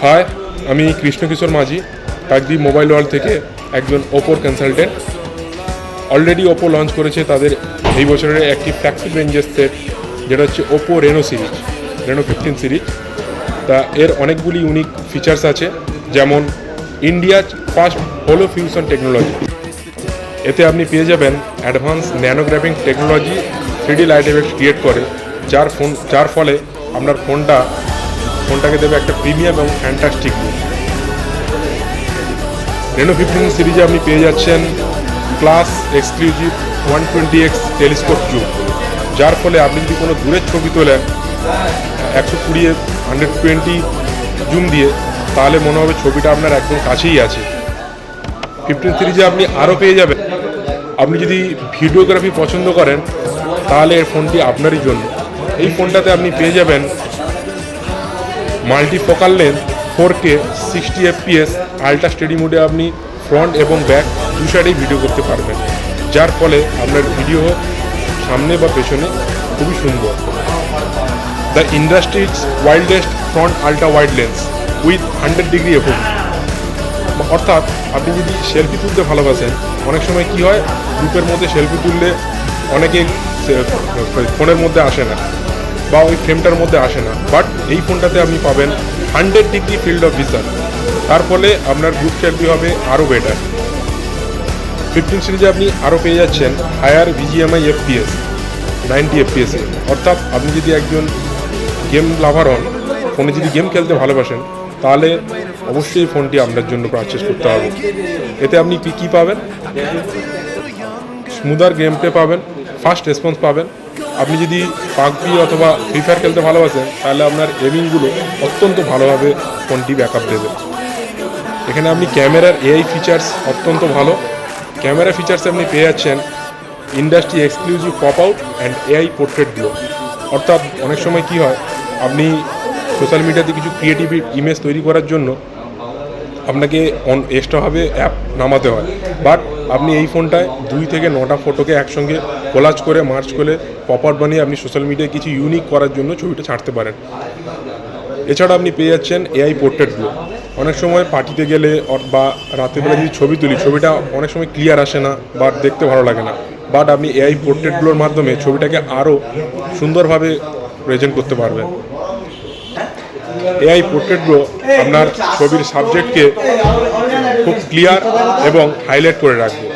High, আমি কৃষ্ণকিশোর মাঝি, Kakdwip mobile world থেকে একজন ওপোর কনসালটেন্ট। অলরেডি ওপো লঞ্চ করেছে তাদের এই বছরের একটি ফ্ল্যাগশিপ রেঞ্জের সেট, যেটা হচ্ছে Oppo Reno series, Reno 15 series. তা এর অনেকগুলি ইউনিক ফিচার্স আছে, যেমন ইন্ডিয়ার ফার্স্ট হোলো ফিউশন টেকনোলজি। এতে আপনি পেয়ে যাবেন advance nanographing technology, 3D light effect create করে, যার ফলে আপনার ফোনটাকে দেবে একটা প্রিমিয়াম এবং ফ্যান্টাস্টিক লুক। রেনো 15 সিরিজে আপনি পেয়ে যাচ্ছেন class exclusive 120x telescope zoom, যার ফলে আপনি যদি কোনো দূরের ছবি তোলেন 120 120 জুম দিয়ে, তাহলে মনে হবে ছবিটা আপনার একদম কাছেই আছে। 15 সিরিজে আপনি আরও পেয়ে যাবেন, আপনি যদি ভিডিওগ্রাফি পছন্দ করেন তাহলে এর ফোনটি আপনারই জন্য। এই ফোনটাতে আপনি পেয়ে যাবেন multifocal lens 4K 60 fps ultra steady মোডে আপনি ফ্রন্ট এবং ব্যাক দু সাইডেই ভিডিও করতে পারবেন, যার ফলে আপনার ভিডিও হোক সামনে বা পেছনে খুবই সুন্দর। The industry's wildest front ultra wide lens with 100 degree এফোক। অর্থাৎ আপনি যদি সেলফি তুলতে ভালোবাসেন, অনেক সময় কি হয় গ্রুপের মধ্যে সেলফি তুললে অনেকে ফোনের মধ্যে আসে না বা ওই ফ্রেমটার মধ্যে আসে না, বাট এই ফোনটাতে আপনি পাবেন 100 ডিগ্রি ফিল্ড অফ ভিশন, তার ফলে আপনার গ্রুপ সেলফি হবে আরও বেটার। 15 সিরিজে আপনি আরও পেয়ে যাচ্ছেন হায়ার VGMI FPS 90 fps, অর্থাৎ আপনি যদি একজন গেম লাভার হন, ফোনে যদি গেম খেলতে ভালোবাসেন, তাহলে অবশ্যই ফোনটি আপনার জন্য পারচেস করতে হবে। এতে আপনি কী পাবেন? স্মুদার গেম প্লে পাবেন, ফাস্ট রেসপন্স পাবেন। আপনি যদি পাবজি অথবা ফ্রি ফায়ার খেলতে ভালোবাসেন, তাহলে আপনার এমিংগুলো অত্যন্ত ভালোভাবে ফোনটি ব্যাকআপ দেবে। এখানে আপনি ক্যামেরার AI ফিচার্স অত্যন্ত ভালো। ক্যামেরা ফিচার্সে আপনি পেয়ে যাচ্ছেন industry exclusive pop out and AI portrait glow. অর্থাৎ অনেক সময় কি হয়, আপনি সোশ্যাল মিডিয়াতে কিছু ক্রিয়েটিভ ইমেজ তৈরি করার জন্য আপনাকে এক্সট্রাভাবে অ্যাপ নামাতে হয়, বাট আপনি এই ফোনটায় 2 থেকে 9টা ফটোকে একসঙ্গে কোলাজ করে মার্চ করে পপ আউট বানিয়ে আপনি সোশ্যাল মিডিয়ায় কিছু ইউনিক করার জন্য ছবিটা ছাড়তে পারেন। এছাড়া আপনি পেয়ে যাচ্ছেন AI পোর্ট্রেট গ্লো। অনেক সময় পার্টিতে গেলে বা রাতেরবেলা যদি ছবি তুলি, ছবিটা অনেক সময় ক্লিয়ার আসে না বা দেখতে ভালো লাগে না, বাট আপনি AI পোর্ট্রেট গ্লোর মাধ্যমে ছবিটাকে আরও সুন্দরভাবে প্রেজেন্ট করতে পারবেন। AI পোর্ট্রেট গ্লো আপনার ছবির সাবজেক্টকে খুব ক্লিয়ার এবং হাইলাইট করে রাখবে।